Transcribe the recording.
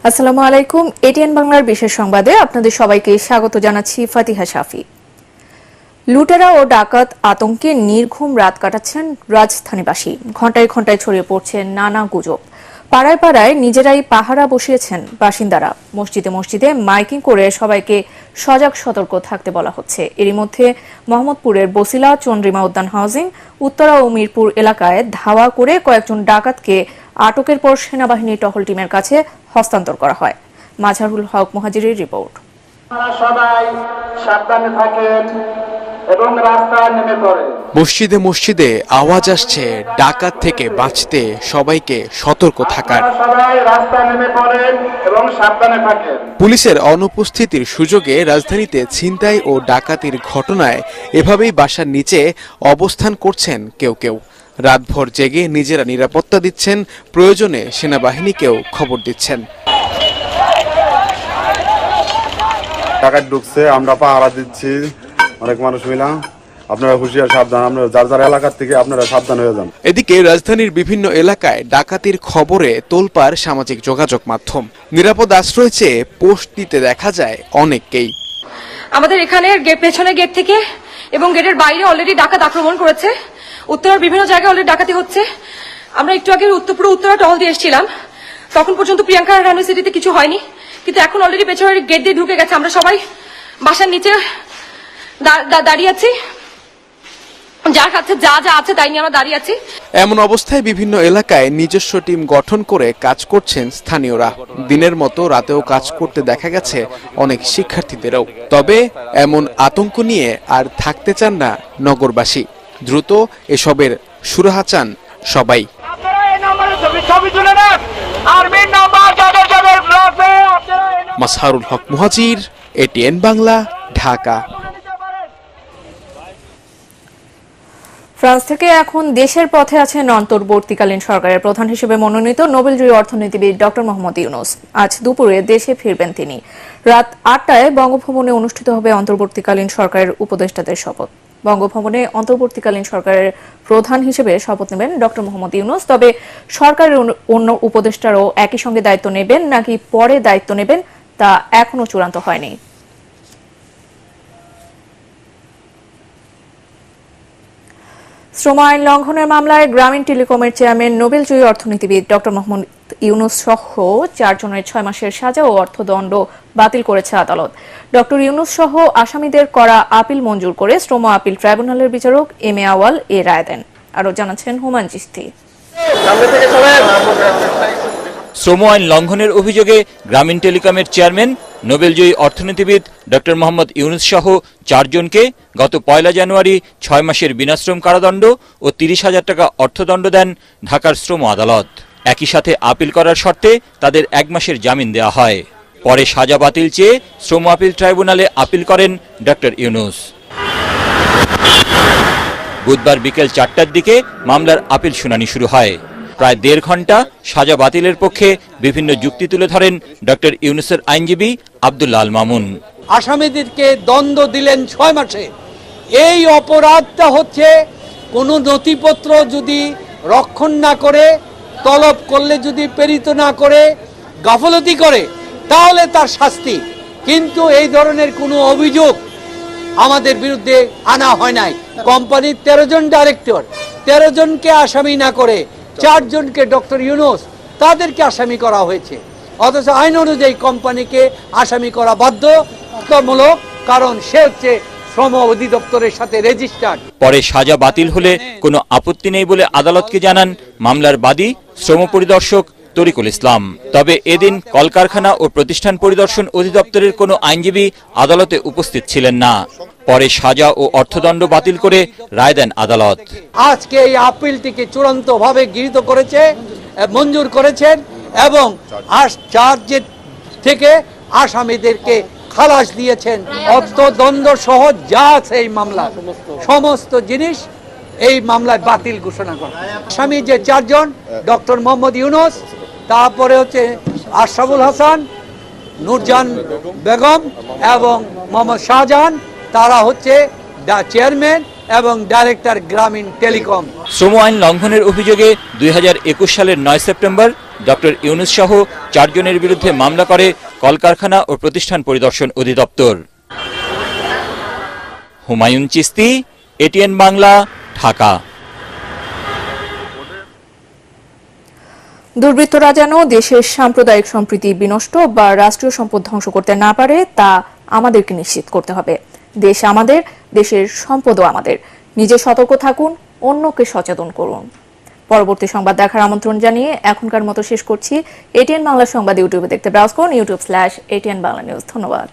আসসালামু আলাইকুম। এটিএন বাংলার বিশেষ সংবাদে আপনাদের সবাইকে স্বাগত জানাচ্ছি ফাতিহা শাফি। লুটেরা ও ডাকাত আতঙ্কে নির্ঘুম রাত কাটাচ্ছেন রাজধানীবাসী। ঘণ্টায় ঘণ্টায় ছড়িয়ে পড়ছে নানা গুজব। পাড়ায় পাড়ায় নিজেরাই পাহারা বসিয়েছেন বাসিন্দারা। মসজিদে মসজিদে মাইকিং করে সবাইকে সজাগ সতর্ক থাকতে বলা হচ্ছে। এরই মধ্যে মোহাম্মদপুরের বসিলা চন্দ্রিমা উদ্যান হাউজিং, উত্তরা ও মিরপুর এলাকায় ধাওয়া করে কয়েকজন ডাকাতকে আটকের পর সেনাবাহিনীর টহল টিমের কাছে হস্তান্তর করা হয়। মাজহারুল হক মুহাজিরের রিপোর্ট। সবাই সাবধানে থাকেন এবং রাস্তায় নেমে পড়েন। মসজিদে মসজিদে আওয়াজ আসছে ডাকাত থেকে বাঁচতে সবাইকে সতর্ক থাকার। সবাই রাস্তায় নেমে পড়েন এবং সাবধানে থাকেন। পুলিশের অনুপস্থিতির সুযোগে রাজধানীতে ছিনতাই ও ডাকাতির ঘটনায় এভাবেই বাসার নিচে অবস্থান করছেন কেউ কেউ। রাতভর জেগে নিজেরা নিরাপত্তা দিচ্ছেন, প্রয়োজনে সেনাবাহিনীকেও খবর দিচ্ছেন। ডাকাত ঢুকছে, আমরা পাহারা দিচ্ছি, অনেক মানুষ মিলা। আপনারা হুঁশিয়ার সাবধান, আপনারা যার যার এলাকার থেকে আপনারা সাবধান হয়ে যান। এদিকে রাজধানীর বিভিন্ন এলাকায় ডাকাতির খবরে তোলপাড় সামাজিক যোগাযোগ মাধ্যম। নিরাপদ আশ্রয় চেয়ে পোস্ট দিতে দেখা যায় অনেককেই। আমাদের এখানে পেছনের গেট থেকে এবং গেটের বাইরে অলরেডি ডাকাত আক্রমণ করেছে। উত্তরার বিভিন্ন জায়গায় অলরেডি ডাকাতি হচ্ছে। আমরা একটু আগে উত্তরা টহল দিয়ে এসেছিলাম, তখন পর্যন্ত প্রিয়াঙ্কা রানওয়ে সিটিতে কিছু হয়নি, কিন্তু এখন অলরেডি পেছনের গেট দিয়ে ঢুকে গেছে। আমরা সবাই বাসার নিচে দাঁড়িয়ে আছি, যার কাছে যা যা আছে তাই নিয়ে আমরা দাঁড়িয়ে আছি। এমন অবস্থায় বিভিন্ন এলাকায় নিজস্ব টিম গঠন করে কাজ করছেন স্থানীয়রা। দিনের মতো রাতেও কাজ করতে দেখা গেছে অনেক শিক্ষার্থীদেরও। তবে এমন আতঙ্ক নিয়ে আর থাকতে চান না নগরবাসী। দ্রুত এসবের সুরাহা চান সবাই। মাজহারুল হক মুহাজির, এটিএন বাংলা, ঢাকা। ফ্রান্স থেকে এখন দেশের পথে আছেন অন্তর্বর্তীকালীন সরকারের প্রধান হিসেবে মনোনীত নোবেলজয়ী অর্থনীতিবিদ ডক্টর মোহাম্মদ ইউনূস। আজ দুপুরে দেশে ফিরবেন তিনি। রাত ৮টায় বঙ্গভবনে অনুষ্ঠিত হবে অন্তর্বর্তীকালীন সরকারের উপদেষ্টাদের শপথ। বঙ্গভবনে অন্তর্বর্তীকালীন সরকারের প্রধান হিসেবে শপথ নেবেন ডক্টর মোহাম্মদ ইউনূস। তবে সরকারের অন্য উপদেষ্টারাও একই সঙ্গে দায়িত্ব নেবেন নাকি পরে দায়িত্ব নেবেন তা এখনো চূড়ান্ত হয়নি। শ্রম আইন লঙ্ঘনের মামলায় গ্রামীণ টেলিকমের চেয়ারম্যান নোবেলজয়ী অর্থনীতিবিদ ডক্টর মোহাম্মদ ইউনূস সহ 4 জনের 6 মাসের সাজা ও অর্থদণ্ড বাতিল করেছে আদালত। ডক্টর ইউনূস সহ আসামিদের করা আপিল মঞ্জুর করে শ্রম আপিল ট্রাইব্যুনালের বিচারক এম এ আওয়াল এ রায় দেন। আরও জানাচ্ছেন হুমায়ুন চিশতি। শ্রম আইন লঙ্ঘনের অভিযোগে গ্রামীণ টেলিকমের চেয়ারম্যান নোবেলজয়ী অর্থনীতিবিদ ডক্টর মোহাম্মদ ইউনূস সহ 4 জনকে গত 1 জানুয়ারি 6 মাসের বিনাশ্রম কারাদণ্ড ও 30,000 টাকা অর্থদণ্ড দেন ঢাকার শ্রম আদালত। একই সাথে আপিল করার শর্তে তাদের 1 মাসের জামিন দেওয়া হয়। পরে সাজা বাতিল চেয়ে শ্রম আপিল ট্রাইব্যুনালে আপিল করেন ডক্টর ইউনূস। বুধবার বিকেল 4টার দিকে মামলার আপিল শুনানি শুরু হয়। প্রায় 1.5 ঘণ্টা সাজা বাতিলের পক্ষে বিভিন্ন যুক্তি তুলে ধরেন ডক্টর ইউনূসের আইনজীবী আব্দুল্লাহ আল মামুন। আসামিদেরকে দণ্ড দিলেন 6 মাসে। এই অপরাধটা হচ্ছে কোনো নথিপত্র যদি রক্ষণ না করে, তলব করলে যদি প্রেরিত না করে, গাফলতি করে, তাহলে তার শাস্তি। কিন্তু এই ধরনের কোনো অভিযোগ আমাদের বিরুদ্ধে আনা হয় নাই। কোম্পানির 13 জন ডাইরেক্টর, 13 জনকে আসামি না করে 4 জনকে ডক্টর ইউনূস তাদেরকে আসামি করা হয়েছে। অথচ আইন অনুযায়ী কোম্পানিকে আসামি করা বাধ্যতামূলক, কারণ সে হচ্ছে শ্রম অধিদপ্তরের সাথে রেজিস্টার্ড। পরে সাজা বাতিল হলে কোনো আপত্তি নেই বলে আদালতকে জানান মামলার বাদী শ্রম পরিদর্শক তরিকুল ইসলাম। তবে এদিন কলকারখানা ও প্রতিষ্ঠান পরিদর্শন অধিদপ্তরের কোনো আইনজীবী আদালতে উপস্থিত ছিলেন না। পরে সাজা ও অর্থদণ্ড বাতিল করে রায় দেন আদালত। আজকে এই আপিলটিকে চূড়ান্তভাবে গৃহীত করেছে, মঞ্জুর করেছেন এবং চার্জের থেকে আসামিদেরকে খালাস দিয়েছেন। অর্থদণ্ড সহ যা আছে এই মামলা সমস্ত জিনিস এই মামলায় বাতিল ঘোষণা করা। আসামি যে 4 জন, ডক্টর মোহাম্মদ ইউনূস, তারপরে হচ্ছে আশরাফুল হাসান, নূরজাহান বেগম এবং মোহাম্মদ শাহজাহান, তারা হচ্ছে চেয়ারম্যান এবং ডাইরেক্টর গ্রামীণ টেলিকম। শ্রম আইন লঙ্ঘনের অভিযোগে 2021 সালের 9 সেপ্টেম্বর ডক্টর ইউনূস সহ 4 জনের বিরুদ্ধে মামলা করে কলকারখানা ও প্রতিষ্ঠান পরিদর্শন অধিদপ্তর। হুমায়ুন চিস্তি, এটিএন বাংলা, ঢাকা। দুর্বৃত্তরা যেন দেশের সাম্প্রদায়িক সম্প্রীতি বিনষ্ট বা রাষ্ট্রীয় সম্পদ ধ্বংস করতে না পারে তা আমাদেরকে নিশ্চিত করতে হবে। দেশ আমাদের, দেশের সম্পদও আমাদের। নিজে সতর্ক থাকুন, অন্যকে সচেতন করুন। পরবর্তী সংবাদ দেখার আমন্ত্রণ জানিয়ে এখনকার মতো শেষ করছি। এটিএন বাংলা সংবাদ ইউটিউবে দেখতে ব্রাউজ করুন, youtube/ATN Bangla News। ধন্যবাদ।